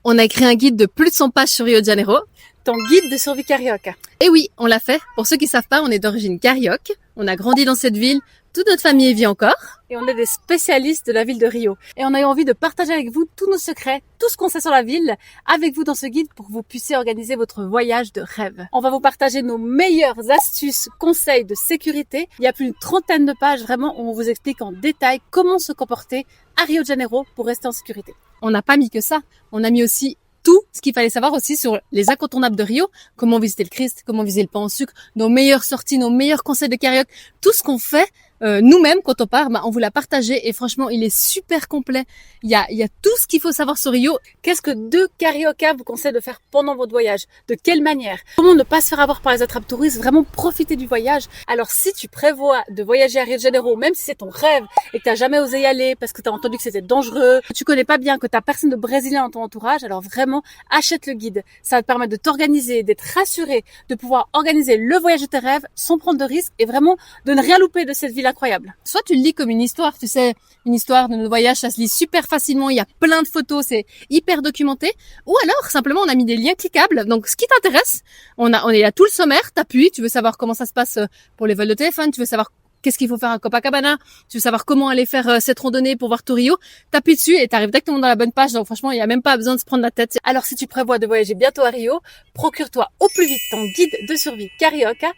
On a écrit un guide de plus de 100 pages sur Rio de Janeiro. Ton guide de survie carioca. Et oui, on l'a fait. Pour ceux qui savent pas, on est d'origine carioque. On a grandi dans cette ville. Toute notre famille y vit encore. Et on est des spécialistes de la ville de Rio. Et on a eu envie de partager avec vous tous nos secrets, tout ce qu'on sait sur la ville, avec vous dans ce guide pour que vous puissiez organiser votre voyage de rêve. On va vous partager nos meilleures astuces, conseils de sécurité. Il y a plus d'une trentaine de pages vraiment où on vous explique en détail comment se comporter à Rio de Janeiro pour rester en sécurité. On n'a pas mis que ça. On a mis aussi tout ce qu'il fallait savoir aussi sur les incontournables de Rio, comment visiter le Christ, comment visiter le pain au sucre, nos meilleures sorties, nos meilleurs conseils de carioca, tout ce qu'on fait nous-mêmes quand on part, on vous l'a partagé et franchement il est super complet. Il y a tout ce qu'il faut savoir sur Rio. Qu'est-ce que 2 carioca vous conseillent de faire pendant votre voyage? De quelle manière? Comment ne pas se faire avoir par les attrapes touristes? Vraiment profiter du voyage. Alors si tu prévois de voyager à Rio de Janeiro, même si c'est ton rêve et que tu n'as jamais osé y aller parce que tu as entendu que c'était dangereux, que tu connais pas bien, que tu n'as personne de brésilien dans ton entourage, alors vraiment achète le guide. Ça va te permettre de t'organiser, d'être rassuré, de pouvoir organiser le voyage de tes rêves sans prendre de risques et vraiment de ne rien louper de cette ville incroyable. Soit tu le lis comme une histoire, tu sais, une histoire de notre voyage, ça se lit super facilement, il y a plein de photos, c'est hyper documenté. Ou alors, simplement, on a mis des liens cliquables. Donc, ce qui t'intéresse, on est à tout le sommaire, t'appuies, tu veux savoir comment ça se passe pour les vols de téléphone, tu veux savoir qu'est-ce qu'il faut faire à Copacabana, tu veux savoir comment aller faire cette randonnée pour voir tout Rio, t'appuies dessus et t'arrives directement dans la bonne page. Donc, franchement, il n'y a même pas besoin de se prendre la tête. Alors, si tu prévois de voyager bientôt à Rio, procure-toi au plus vite ton guide de survie carioca